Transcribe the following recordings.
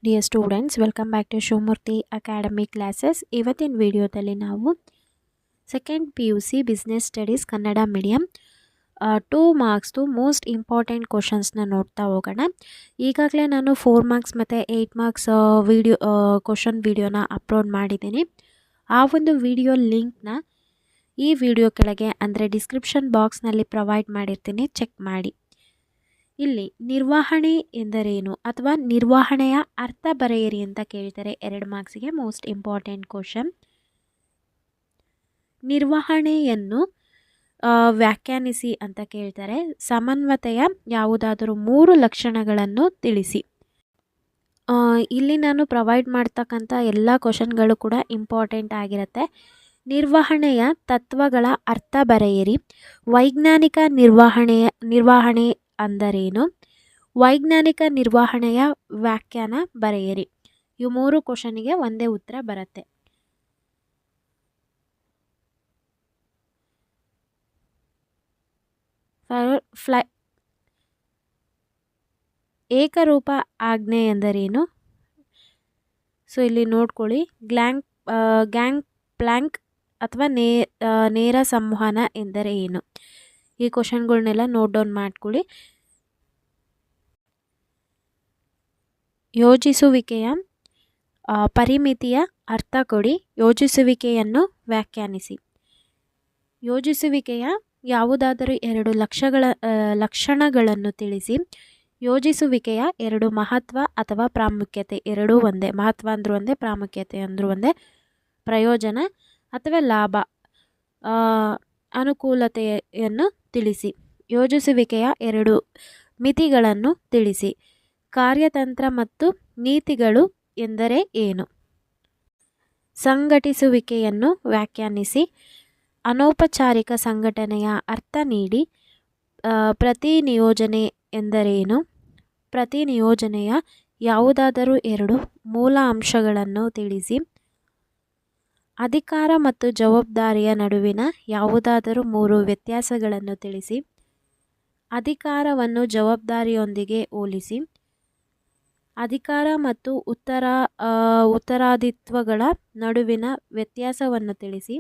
Dear students, welcome back to Shomurthy Academy classes. ಇವತ್ತಿನ ವಿಡಿಯೋದಲ್ಲಿ ನಾವು second PUC business studies Kannada medium 2 ಮಾರ್ಕ್ಸ್ದು most important ಕ್ವಶನ್ಸ್ನ ನೋಡ್ತಾ ಹೋಗೋಣ. ಈಗಾಗಲೇ ನಾನು 4 ಮಾರ್ಕ್ಸ್ ಮತ್ತು 8 ಮಾರ್ಕ್ಸ್ ಕ್ವಶನ್ ವಿಡಿಯೋನ ಅಪ್ಲೋಡ್ ಮಾಡಿದ್ದೀನಿ. ಆ ಒಂದು ವಿಡಿಯೋ ಲಿಂಕ್ನ ಈ ವಿಡಿಯೋ ಕೆಳಗೆ ಅಂದರೆ ಡಿಸ್ಕ್ರಿಪ್ಷನ್ ಬಾಕ್ಸ್ನಲ್ಲಿ ಪ್ರೊವೈಡ್ ಮಾಡಿರ್ತೀನಿ, ಚೆಕ್ ಮಾಡಿ. ಇಲ್ಲಿ ನಿರ್ವಹಣೆ ಎಂದರೇನು ಅಥವಾ ನಿರ್ವಹಣೆಯ ಅರ್ಥ ಬರೆಯಿರಿ ಅಂತ ಕೇಳ್ತಾರೆ. 2 ಮಾರ್ಕ್ಸಿಗೆ ಮೋಸ್ಟ್ ಇಂಪಾರ್ಟೆಂಟ್ ಕ್ವಶನ್. ನಿರ್ವಹಣೆಯನ್ನು ವ್ಯಾಖ್ಯಾನಿಸಿ ಅಂತ ಕೇಳ್ತಾರೆ. ಸಮನ್ವತೆಯ ಯಾವುದಾದರೂ 3 ಲಕ್ಷಣಗಳನ್ನು ತಿಳಿಸಿ. ಇಲ್ಲಿ ನಾನು ಪ್ರೊವೈಡ್ ಮಾಡ್ತಕ್ಕಂಥ ಎಲ್ಲ ಕ್ವಶನ್ಗಳು ಕೂಡ ಇಂಪಾರ್ಟೆಂಟ್ ಆಗಿರುತ್ತೆ. ನಿರ್ವಹಣೆಯ ತತ್ವಗಳ ಅರ್ಥ ಬರೆಯಿರಿ. ವೈಜ್ಞಾನಿಕ ನಿರ್ವಹಣೆ ಅಂದರೇನು? ವೈಜ್ಞಾನಿಕ ನಿರ್ವಹಣೆಯ ವ್ಯಾಖ್ಯಾನ ಬರೆಯಿರಿ. ಇವು 3 ಕ್ವಶನಿಗೆ ಒಂದೇ ಉತ್ತರ ಬರುತ್ತೆ. ಏಕರೂಪ ಆಜ್ಞೆ ಎಂದರೇನು? ಸೊ ಇಲ್ಲಿ ನೋಡ್ಕೊಳ್ಳಿ, ಗ್ಯಾಂಗ್ ಪ್ಲ್ಯಾಂಕ್ ಅಥವಾ ನೇರ ಸಂವಹನ ಎಂದರೆ ಏನು? ಈ ಕ್ವಶನ್ಗಳನ್ನೆಲ್ಲ ನೋಟ್ ಡೌನ್ ಮಾಡ್ಕೊಳ್ಳಿ. ಯೋಜಿಸುವಿಕೆಯ ಪರಿಮಿತಿಯ ಅರ್ಥ ಕೊಡಿ. ಯೋಜಿಸುವಿಕೆಯನ್ನು ವ್ಯಾಖ್ಯಾನಿಸಿ. ಯೋಜಿಸುವಿಕೆಯ ಯಾವುದಾದರೂ 2 ಲಕ್ಷಣಗಳನ್ನು ತಿಳಿಸಿ. ಯೋಜಿಸುವಿಕೆಯ 2 ಮಹತ್ವ ಅಥವಾ ಪ್ರಾಮುಖ್ಯತೆ ಎರಡೂ ಒಂದೇ. ಮಹತ್ವ ಅಂದರೂ ಒಂದೇ, ಪ್ರಾಮುಖ್ಯತೆ ಅಂದರೂ ಒಂದೇ. ಪ್ರಯೋಜನ ಅಥವಾ ಲಾಭ, ಅನುಕೂಲತೆಯನ್ನು ತಿಳಿಸಿ. ಯೋಜಿಸುವಿಕೆಯ 2 ಮಿತಿಗಳನ್ನು ತಿಳಿಸಿ. ಕಾರ್ಯತಂತ್ರ ಮತ್ತು ನೀತಿಗಳು ಎಂದರೆ ಏನು? ಸಂಘಟಿಸುವಿಕೆಯನ್ನು ವ್ಯಾಖ್ಯಾನಿಸಿ. ಅನೌಪಚಾರಿಕ ಸಂಘಟನೆಯ ಅರ್ಥ ನೀಡಿ. ಪ್ರತಿನಿಯೋಜನೆ ಎಂದರೇನು? ಪ್ರತಿನಿಯೋಜನೆಯ ಯಾವುದಾದರೂ 2 ಮೂಲ ಅಂಶಗಳನ್ನು ತಿಳಿಸಿ. ಅಧಿಕಾರ ಮತ್ತು ಜವಾಬ್ದಾರಿಯ ನಡುವಿನ ಯಾವುದಾದರೂ 3 ವ್ಯತ್ಯಾಸಗಳನ್ನು ತಿಳಿಸಿ. ಅಧಿಕಾರವನ್ನು ಜವಾಬ್ದಾರಿಯೊಂದಿಗೆ ಹೋಲಿಸಿ. ಅಧಿಕಾರ ಮತ್ತು ಉತ್ತರಾದಿತ್ವಗಳ ನಡುವಿನ ವ್ಯತ್ಯಾಸವನ್ನು ತಿಳಿಸಿ.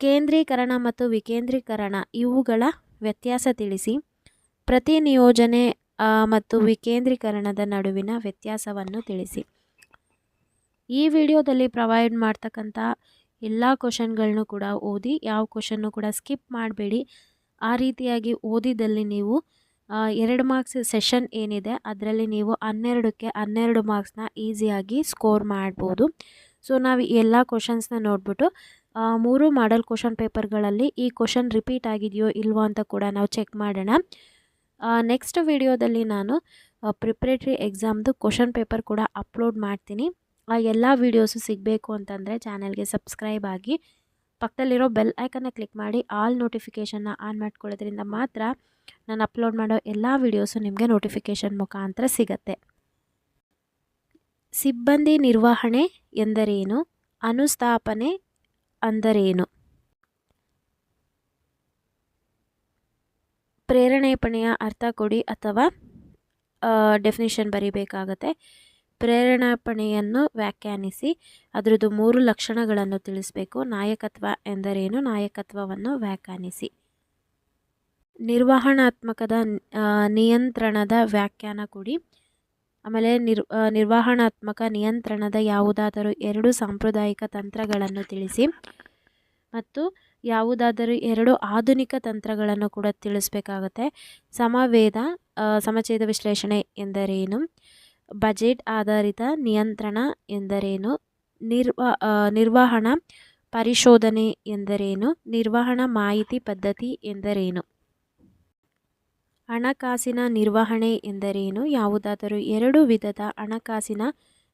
ಕೇಂದ್ರೀಕರಣ ಮತ್ತು ವಿಕೇಂದ್ರೀಕರಣ ಇವುಗಳ ವ್ಯತ್ಯಾಸ ತಿಳಿಸಿ. ಪ್ರತಿನಿಯೋಜನೆ ಮತ್ತು ವಿಕೇಂದ್ರೀಕರಣದ ನಡುವಿನ ವ್ಯತ್ಯಾಸವನ್ನು ತಿಳಿಸಿ. ಈ ವಿಡಿಯೋದಲ್ಲಿ ಪ್ರೊವೈಡ್ ಮಾಡ್ತಕ್ಕಂಥ ಎಲ್ಲ ಕ್ವಶನ್ಗಳನ್ನೂ ಕೂಡ ಓದಿ, ಯಾವ ಕ್ವಶನ್ನು ಕೂಡ ಸ್ಕಿಪ್ ಮಾಡಬೇಡಿ. ಆ ರೀತಿಯಾಗಿ ಓದಿದಲ್ಲಿ ನೀವು 2 ಮಾರ್ಕ್ಸ್ ಸೆಷನ್ ಏನಿದೆ ಅದರಲ್ಲಿ ನೀವು 12ಕ್ಕೆ 12 ಮಾರ್ಕ್ಸ್ನ ಈಸಿಯಾಗಿ ಸ್ಕೋರ್ ಮಾಡ್ಬೋದು. ಸೊ ನಾವು ಎಲ್ಲ ಕ್ವಶನ್ಸ್ನ ನೋಡಿಬಿಟ್ಟು 3 ಮಾಡಲ್ ಕ್ವಶನ್ ಪೇಪರ್ಗಳಲ್ಲಿ ಈ ಕ್ವಶನ್ ರಿಪೀಟ್ ಆಗಿದೆಯೋ ಇಲ್ವೋ ಅಂತ ಕೂಡ ನಾವು ಚೆಕ್ ಮಾಡೋಣ. ನೆಕ್ಸ್ಟ್ ವಿಡಿಯೋದಲ್ಲಿ ನಾನು ಪ್ರಿಪ್ರೇಟರಿ ಎಕ್ಸಾಮ್ದು ಕ್ವಶನ್ ಪೇಪರ್ ಕೂಡ ಅಪ್ಲೋಡ್ ಮಾಡ್ತೀನಿ. ಆ ಎಲ್ಲ ವೀಡಿಯೋಸು ಸಿಗಬೇಕು ಅಂತಂದರೆ ಚಾನಲ್ಗೆ ಸಬ್ಸ್ಕ್ರೈಬ್ ಆಗಿ ಪಕ್ಕದಲ್ಲಿರೋ ಬೆಲ್ ಐಕನ್ನ ಕ್ಲಿಕ್ ಮಾಡಿ ಆಲ್ ನೋಟಿಫಿಕೇಷನ್ನ ಆನ್ ಮಾಡ್ಕೊಳ್ಳೋದ್ರಿಂದ ಮಾತ್ರ ನಾನು ಅಪ್ಲೋಡ್ ಮಾಡೋ ಎಲ್ಲ ವೀಡಿಯೋಸು ನಿಮಗೆ ನೋಟಿಫಿಕೇಷನ್ ಮುಖಾಂತರ ಸಿಗತ್ತೆ. ಸಿಬ್ಬಂದಿ ನಿರ್ವಹಣೆ ಎಂದರೇನು? ಅನುಸ್ಥಾಪನೆ ಅಂದರೇನು? ಪ್ರೇರಣಾಪಣೆಯ ಅರ್ಥ ಕೊಡಿ ಅಥವಾ ಡೆಫಿನಿಷನ್ ಬರೀಬೇಕಾಗತ್ತೆ. ಪ್ರೇರಣಾಪಣೆಯನ್ನು ವ್ಯಾಖ್ಯಾನಿಸಿ. ಅದರದ್ದು 3 ಲಕ್ಷಣಗಳನ್ನು ತಿಳಿಸಬೇಕು. ನಾಯಕತ್ವ ಎಂದರೇನು? ನಾಯಕತ್ವವನ್ನು ವ್ಯಾಖ್ಯಾನಿಸಿ. ನಿರ್ವಹಣಾತ್ಮಕದ ನಿಯಂತ್ರಣದ ವ್ಯಾಖ್ಯಾನ ಕೊಡಿ. ಆಮೇಲೆ ನಿರ್ವಹಣಾತ್ಮಕ ನಿಯಂತ್ರಣದ ಯಾವುದಾದರೂ 2 ಸಾಂಪ್ರದಾಯಿಕ ತಂತ್ರಗಳನ್ನು ತಿಳಿಸಿ. ಮತ್ತು ಯಾವುದಾದರೂ 2 ಆಧುನಿಕ ತಂತ್ರಗಳನ್ನು ಕೂಡ ತಿಳಿಸ್ಬೇಕಾಗತ್ತೆ. ಸಮಛೇದ ವಿಶ್ಲೇಷಣೆ ಎಂದರೇನು? ಬಜೆಟ್ ಆಧಾರಿತ ನಿಯಂತ್ರಣ ಎಂದರೇನು? ನಿರ್ವಹಣಾ ಪರಿಶೋಧನೆ ಎಂದರೇನು? ನಿರ್ವಹಣಾ ಮಾಹಿತಿ ಪದ್ಧತಿ ಎಂದರೇನು? ಹಣಕಾಸಿನ ನಿರ್ವಹಣೆ ಎಂದರೇನು? ಯಾವುದಾದರೂ 2 ವಿಧದ ಹಣಕಾಸಿನ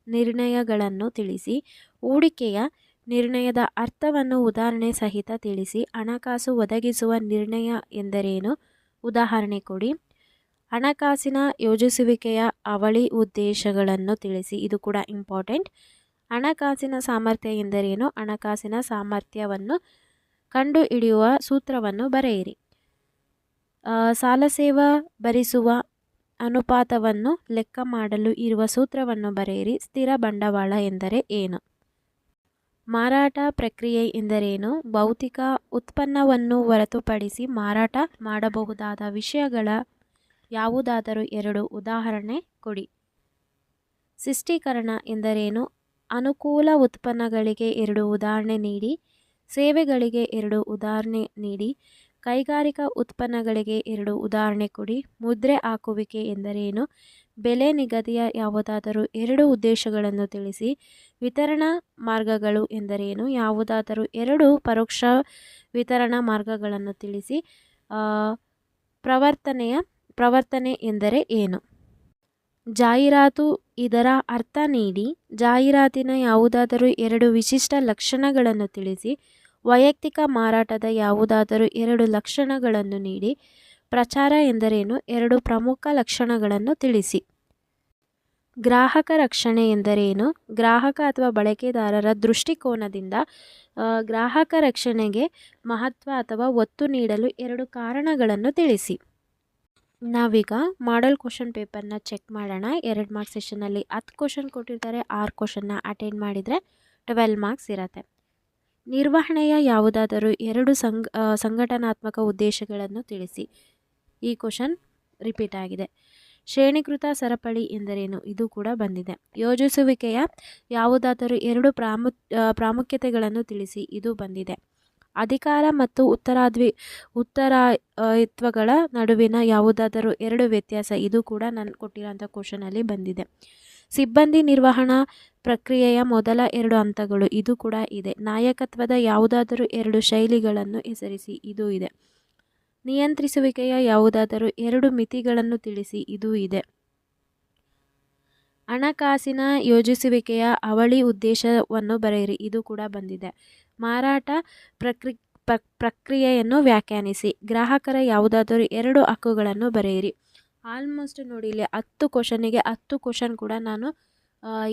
ನಿರ್ಣಯಗಳನ್ನು ತಿಳಿಸಿ. ಹೂಡಿಕೆಯ ನಿರ್ಣಯದ ಅರ್ಥವನ್ನು ಉದಾಹರಣೆ ಸಹಿತ ತಿಳಿಸಿ. ಹಣಕಾಸು ಒದಗಿಸುವ ನಿರ್ಣಯ ಎಂದರೇನು? ಉದಾಹರಣೆ ಕೊಡಿ. ಹಣಕಾಸಿನ ಯೋಜಿಸುವಿಕೆಯ ಅವಳಿ ಉದ್ದೇಶಗಳನ್ನು ತಿಳಿಸಿ. ಇದು ಕೂಡ ಇಂಪಾರ್ಟೆಂಟ್. ಹಣಕಾಸಿನ ಸಾಮರ್ಥ್ಯ ಎಂದರೇನು? ಹಣಕಾಸಿನ ಸಾಮರ್ಥ್ಯವನ್ನು ಕಂಡುಹಿಡಿಯುವ ಸೂತ್ರವನ್ನು ಬರೆಯಿರಿ. ಸಾಲ ಸೇವಾ ಭರಿಸುವ ಅನುಪಾತವನ್ನು ಲೆಕ್ಕ ಮಾಡಲು ಇರುವ ಸೂತ್ರವನ್ನು ಬರೆಯಿರಿ. ಸ್ಥಿರ ಬಂಡವಾಳ ಎಂದರೆ ಏನು? ಮಾರಾಟ ಪ್ರಕ್ರಿಯೆ ಎಂದರೇನು? ಭೌತಿಕ ಉತ್ಪನ್ನವನ್ನು ಹೊರತುಪಡಿಸಿ ಮಾರಾಟ ಮಾಡಬಹುದಾದ ವಿಷಯಗಳ ಯಾವುದಾದರೂ 2 ಉದಾಹರಣೆ ಕೊಡಿ. ಶಿಷ್ಟೀಕರಣ ಎಂದರೇನು? ಅನುಕೂಲ ಉತ್ಪನ್ನಗಳಿಗೆ 2 ಉದಾಹರಣೆ ನೀಡಿ. ಸೇವೆಗಳಿಗೆ 2 ಉದಾಹರಣೆ ನೀಡಿ. ಕೈಗಾರಿಕಾ ಉತ್ಪನ್ನಗಳಿಗೆ 2 ಉದಾಹರಣೆ ಕೊಡಿ. ಮುದ್ರೆ ಹಾಕುವಿಕೆ ಎಂದರೇನು? ಬೆಲೆ ನಿಗದಿಯ ಯಾವುದಾದರೂ 2 ಉದ್ದೇಶಗಳನ್ನು ತಿಳಿಸಿ. ವಿತರಣಾ ಮಾರ್ಗಗಳು ಎಂದರೇನು? ಯಾವುದಾದರೂ 2 ಪರೋಕ್ಷ ವಿತರಣಾ ಮಾರ್ಗಗಳನ್ನು ತಿಳಿಸಿ. ಪ್ರವರ್ತನೆ ಎಂದರೆ ಏನು? ಜಾಹೀರಾತು, ಇದರ ಅರ್ಥ ನೀಡಿ. ಜಾಹೀರಾತಿನ ಯಾವುದಾದರೂ 2 ವಿಶಿಷ್ಟ ಲಕ್ಷಣಗಳನ್ನು ತಿಳಿಸಿ. ವೈಯಕ್ತಿಕ ಮಾರಾಟದ ಯಾವುದಾದರೂ 2 ಲಕ್ಷಣಗಳನ್ನು ನೀಡಿ. ಪ್ರಚಾರ ಎಂದರೇನು? 2 ಪ್ರಮುಖ ಲಕ್ಷಣಗಳನ್ನು ತಿಳಿಸಿ. ಗ್ರಾಹಕ ರಕ್ಷಣೆ ಎಂದರೇನು? ಗ್ರಾಹಕ ಅಥವಾ ಬಳಕೆದಾರರ ದೃಷ್ಟಿಕೋನದಿಂದ ಗ್ರಾಹಕ ರಕ್ಷಣೆಗೆ ಮಹತ್ವ ಅಥವಾ ಒತ್ತು ನೀಡಲು 2 ಕಾರಣಗಳನ್ನು ತಿಳಿಸಿ. ನಾವೀಗ ಮಾಡೆಲ್ ಕ್ವಶನ್ ಪೇಪರ್ನ ಚೆಕ್ ಮಾಡೋಣ. 2 ಮಾರ್ಕ್ಸ್ ಸೆಷನಲ್ಲಿ 10 ಕ್ವಶನ್ ಕೊಟ್ಟಿರ್ತಾರೆ. 6 ಕ್ವಶನ್ನ ಅಟೆಂಡ್ ಮಾಡಿದರೆ 12 ಮಾರ್ಕ್ಸ್ ಇರುತ್ತೆ. ನಿರ್ವಹಣೆಯ ಯಾವುದಾದರೂ 2 ಸಂಘಟನಾತ್ಮಕ ಉದ್ದೇಶಗಳನ್ನು ತಿಳಿಸಿ. ಈ ಕ್ವಶನ್ ರಿಪೀಟ್ ಆಗಿದೆ. ಶ್ರೇಣೀಕೃತ ಸರಪಳಿ ಎಂದರೇನು? ಇದು ಕೂಡ ಬಂದಿದೆ. ಯೋಜಿಸುವಿಕೆಯ ಯಾವುದಾದರೂ 2 ಪ್ರಾಮುಖ್ಯತೆಗಳನ್ನು ತಿಳಿಸಿ. ಇದು ಬಂದಿದೆ. ಅಧಿಕಾರ ಮತ್ತು ಉತ್ತರಾಯಿತ್ವಗಳ ನಡುವಿನ ಯಾವುದಾದರೂ 2 ವ್ಯತ್ಯಾಸ. ಇದು ಕೂಡ ನಾನು ಕೊಟ್ಟಿರೋಂಥ ಕ್ವಶನಲ್ಲಿ ಬಂದಿದೆ. ಸಿಬ್ಬಂದಿ ನಿರ್ವಹಣಾ ಪ್ರಕ್ರಿಯೆಯ ಮೊದಲ 2 ಹಂತಗಳು. ಇದು ಕೂಡ ಇದೆ. ನಾಯಕತ್ವದ ಯಾವುದಾದರೂ 2 ಶೈಲಿಗಳನ್ನು ಹೆಸರಿಸಿ. ಇದು ಇದೆ. ನಿಯಂತ್ರಿಸುವಿಕೆಯ ಯಾವುದಾದರೂ 2 ಮಿತಿಗಳನ್ನು ತಿಳಿಸಿ. ಇದು ಇದೆ. ಹಣಕಾಸಿನ ಯೋಜಿಸುವಿಕೆಯ ಅವಳಿ ಉದ್ದೇಶವನ್ನು ಬರೆಯಿರಿ. ಇದು ಕೂಡ ಬಂದಿದೆ. ಮಾರಾಟ ಪ್ರಕ್ರಿಯೆಯನ್ನು ವ್ಯಾಖ್ಯಾನಿಸಿ. ಗ್ರಾಹಕರ ಯಾವುದಾದರೂ 2 ಹಕ್ಕುಗಳನ್ನು ಬರೆಯಿರಿ. ಆಲ್ಮೋಸ್ಟ್ ನೋಡಿ, ಇಲ್ಲಿ 10 ಕ್ವಶನಿಗೆ 10 ಕ್ವಶನ್ ಕೂಡ ನಾನು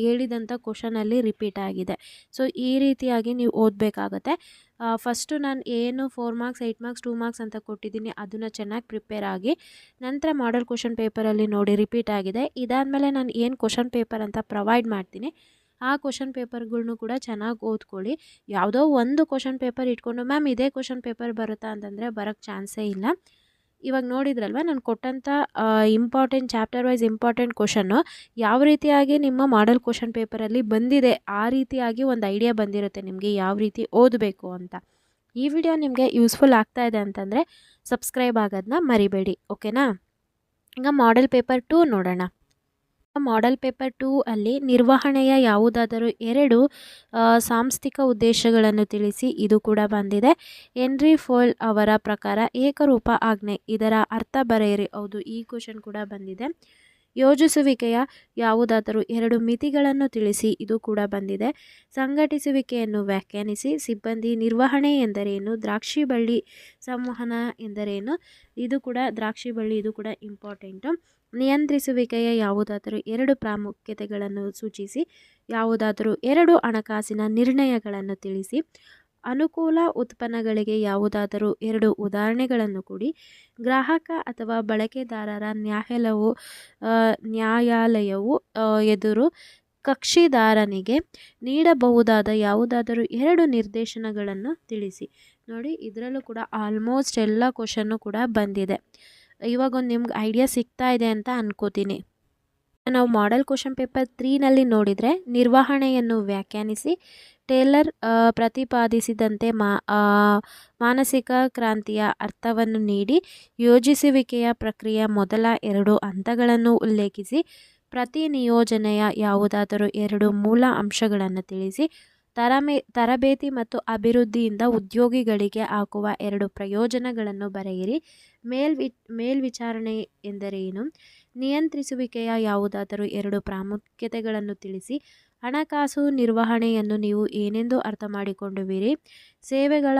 ಹೇಳಿದಂಥ ಕ್ವಶನಲ್ಲಿ ರಿಪೀಟ್ ಆಗಿದೆ. ಸೊ ಈ ರೀತಿಯಾಗಿ ನೀವು ಓದಬೇಕಾಗತ್ತೆ. ಫಸ್ಟು ನಾನು ಏನು 4 ಮಾರ್ಕ್ಸ್ 8 ಮಾರ್ಕ್ಸ್ 2 ಮಾರ್ಕ್ಸ್ ಅಂತ ಕೊಟ್ಟಿದ್ದೀನಿ, ಅದನ್ನು ಚೆನ್ನಾಗಿ ಪ್ರಿಪೇರ್ ಆಗಿ ನಂತರ ಮಾಡೆಲ್ ಕ್ವಶನ್ ಪೇಪರಲ್ಲಿ ನೋಡಿ ರಿಪೀಟ್ ಆಗಿದೆ. ಇದಾದಮೇಲೆ ನಾನು ಏನು ಕ್ವಶನ್ ಪೇಪರ್ ಅಂತ ಪ್ರೊವೈಡ್ ಮಾಡ್ತೀನಿ, ಆ ಕ್ವಶನ್ ಪೇಪರ್ಗಳ್ನು ಕೂಡ ಚೆನ್ನಾಗಿ ಓದ್ಕೊಳ್ಳಿ. ಯಾವುದೋ ಒಂದು ಕ್ವಶನ್ ಪೇಪರ್ ಇಟ್ಕೊಂಡು ಮ್ಯಾಮ್ ಇದೇ ಕ್ವಶನ್ ಪೇಪರ್ ಬರುತ್ತಾ ಅಂತಂದರೆ ಬರೋಕ್ಕೆ ಚಾನ್ಸೇ ಇಲ್ಲ. ಇವಾಗ ನೋಡಿದ್ರಲ್ವ, ನಾನು ಕೊಟ್ಟಂಥ important chapter wise important question ಯಾವ ರೀತಿಯಾಗಿ ನಿಮ್ಮ ಮಾಡೆಲ್ ಕ್ವಶನ್ ಪೇಪರಲ್ಲಿ ಬಂದಿದೆ, ಆ ರೀತಿಯಾಗಿ ಒಂದು ಐಡಿಯಾ ಬಂದಿರುತ್ತೆ ನಿಮಗೆ ಯಾವ ರೀತಿ ಓದಬೇಕು ಅಂತ. ಈ ವಿಡಿಯೋ ನಿಮಗೆ ಯೂಸ್ಫುಲ್ ಆಗ್ತಾ ಇದೆ ಅಂತಂದರೆ ಸಬ್ಸ್ಕ್ರೈಬ್ ಆಗೋದನ್ನ ಮರಿಬೇಡಿ, ಓಕೆನಾ? ಈಗ ಮಾಡೆಲ್ ಪೇಪರ್ 2 ನೋಡೋಣ. ಮಾಡೆಲ್ ಪೇಪರ್ 2 ಅಲ್ಲಿ ನಿರ್ವಹಣೆಯ ಯಾವುದಾದರೂ 2 ಸಾಂಸ್ಥಿಕ ಉದ್ದೇಶಗಳನ್ನು ತಿಳಿಸಿ. ಇದು ಕೂಡ ಬಂದಿದೆ. ಹೆನ್ರಿ ಫೋರ್ಡ್ ಅವರ ಪ್ರಕಾರ ಏಕರೂಪ ಆಜ್ಞೆ, ಇದರ ಅರ್ಥ ಬರೆಯಿರಿ. ಹೌದು, ಈ ಕ್ವಶನ್ ಕೂಡ ಬಂದಿದೆ. ಯೋಜಿಸುವಿಕೆಯ ಯಾವುದಾದರೂ 2 ಮಿತಿಗಳನ್ನು ತಿಳಿಸಿ. ಇದು ಕೂಡ ಬಂದಿದೆ. ಸಂಘಟಿಸುವಿಕೆಯನ್ನು ವ್ಯಾಖ್ಯಾನಿಸಿ. ಸಿಬ್ಬಂದಿ ನಿರ್ವಹಣೆ ಎಂದರೇನು? ದ್ರಾಕ್ಷಿ ಬಳ್ಳಿ ಸಂವಹನ ಎಂದರೇನು? ಇದು ಕೂಡ ದ್ರಾಕ್ಷಿ ಬಳ್ಳಿ, ಇದು ಕೂಡ ಇಂಪಾರ್ಟೆಂಟು. ನಿಯಂತ್ರಿಸುವಿಕೆಯ ಯಾವುದಾದರೂ 2 ಪ್ರಾಮುಖ್ಯತೆಗಳನ್ನು ಸೂಚಿಸಿ. ಯಾವುದಾದರೂ 2 ಹಣಕಾಸಿನ ನಿರ್ಣಯಗಳನ್ನು ತಿಳಿಸಿ. ಅನುಕೂಲ ಉತ್ಪನ್ನಗಳಿಗೆ ಯಾವುದಾದರೂ 2 ಉದಾಹರಣೆಗಳನ್ನು ಕೊಡಿ. ಗ್ರಾಹಕ ಅಥವಾ ಬಳಕೆದಾರರ ನ್ಯಾಯಾಲಯವು ಎದುರು ಕಕ್ಷಿದಾರನಿಗೆ ನೀಡಬಹುದಾದ ಯಾವುದಾದರೂ 2 ನಿರ್ದೇಶನಗಳನ್ನು ತಿಳಿಸಿ. ನೋಡಿ, ಇದರಲ್ಲೂ ಕೂಡ ಆಲ್ಮೋಸ್ಟ್ ಎಲ್ಲ ಕ್ವಶನ್ನು ಕೂಡ ಬಂದಿದೆ. ಇವಾಗೊಂದು ನಿಮ್ಗೆ ಐಡಿಯಾ ಸಿಗ್ತಾ ಇದೆ ಅಂತ ಅನ್ಕೋತೀನಿ. ನಾವು ಮಾಡೆಲ್ ಕ್ವಶನ್ ಪೇಪರ್ 3ನಲ್ಲಿ ನೋಡಿದರೆ ನಿರ್ವಹಣೆಯನ್ನು ವ್ಯಾಖ್ಯಾನಿಸಿ. ಟೇಲರ್ ಪ್ರತಿಪಾದಿಸಿದಂತೆ ಮಾನಸಿಕ ಕ್ರಾಂತಿಯ ಅರ್ಥವನ್ನು ನೀಡಿ. ಯೋಜಿಸುವಿಕೆಯ ಪ್ರಕ್ರಿಯೆಯ ಮೊದಲ 2 ಹಂತಗಳನ್ನು ಉಲ್ಲೇಖಿಸಿ. ಪ್ರತಿ ನಿಯೋಜನೆಯ ಯಾವುದಾದರೂ 2 ಮೂಲ ಅಂಶಗಳನ್ನು ತಿಳಿಸಿ. ತರಬೇತಿ ಮತ್ತು ಅಭಿವೃದ್ಧಿಯಿಂದ ಉದ್ಯೋಗಿಗಳಿಗೆ ಆಗುವ 2 ಪ್ರಯೋಜನಗಳನ್ನು ಬರೆಯಿರಿ. ಮೇಲ್ವಿಚಾರಣೆ ಎಂದರೇನು? ನಿಯಂತ್ರಿಸುವಿಕೆಯ ಯಾವುದಾದರೂ 2 ಪ್ರಾಮುಖ್ಯತೆಗಳನ್ನು ತಿಳಿಸಿ. ಹಣಕಾಸು ನಿರ್ವಹಣೆಯನ್ನು ನೀವು ಏನೆಂದು ಅರ್ಥ ಮಾಡಿಕೊಂಡಿರುವಿರಿ? ಸೇವೆಗಳ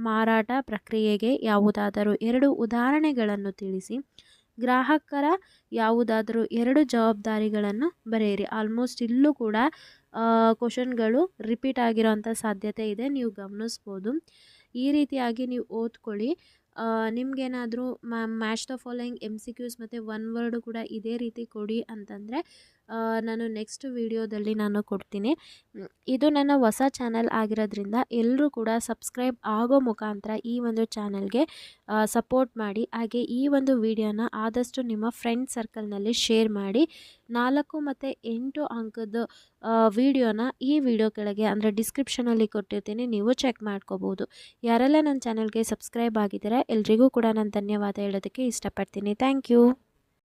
ಮಾರಾಟ ಪ್ರಕ್ರಿಯೆಗೆ ಯಾವುದಾದರೂ 2 ಉದಾಹರಣೆಗಳನ್ನು ತಿಳಿಸಿ. ಗ್ರಾಹಕರ ಯಾವುದಾದರೂ 2 ಜವಾಬ್ದಾರಿಗಳನ್ನು ಬರೆಯಿರಿ. ಆಲ್ಮೋಸ್ಟ್ ಇಲ್ಲೂ ಕೂಡ ಕ್ವಶನ್ಗಳು ರಿಪೀಟ್ ಆಗಿರೋಂಥ ಸಾಧ್ಯತೆ ಇದೆ, ನೀವು ಗಮನಿಸ್ಬೋದು. ಈ ರೀತಿಯಾಗಿ ನೀವು ಓದ್ಕೊಳ್ಳಿ. ನಿಮಗೇನಾದರೂ ಮ್ಯಾಚ್ ದ ಫಾಲೋಯಿಂಗ್ MCQs ಮತ್ತು ಒನ್ ವರ್ಡು ಕೂಡ ಇದೇ ರೀತಿ ಕೊಡಿ ಅಂತಂದರೆ ನಾನು ನೆಕ್ಸ್ಟ್ ವಿಡಿಯೋದಲ್ಲಿ ನಾನು ಕೊಡ್ತೀನಿ. ಇದು ನನ್ನ ಹೊಸ ಚಾನಲ್ ಆಗಿರೋದ್ರಿಂದ ಎಲ್ಲರೂ ಕೂಡ ಸಬ್ಸ್ಕ್ರೈಬ್ ಆಗೋ ಮುಖಾಂತರ ಈ ಒಂದು ಚಾನಲ್ಗೆ ಸಪೋರ್ಟ್ ಮಾಡಿ. ಹಾಗೆ ಈ ಒಂದು ವಿಡಿಯೋನ ಆದಷ್ಟು ನಿಮ್ಮ ಫ್ರೆಂಡ್ ಸರ್ಕಲ್ನಲ್ಲಿ ಶೇರ್ ಮಾಡಿ. 4 ಮತ್ತು 8 ಅಂಕದ ವಿಡಿಯೋನ ಈ ವಿಡಿಯೋ ಕೆಳಗೆ ಅಂದರೆ ಡಿಸ್ಕ್ರಿಪ್ಷನಲ್ಲಿ ಕೊಟ್ಟಿರ್ತೀನಿ, ನೀವು ಚೆಕ್ ಮಾಡ್ಕೋಬೋದು. ಯಾರೆಲ್ಲ ನನ್ನ ಚಾನಲ್ಗೆ ಸಬ್ಸ್ಕ್ರೈಬ್ ಆಗಿದ್ದೀರಾ ಎಲ್ರಿಗೂ ಕೂಡ ನಾನು ಧನ್ಯವಾದ ಹೇಳೋದಕ್ಕೆ ಇಷ್ಟಪಡ್ತೀನಿ. Thank you.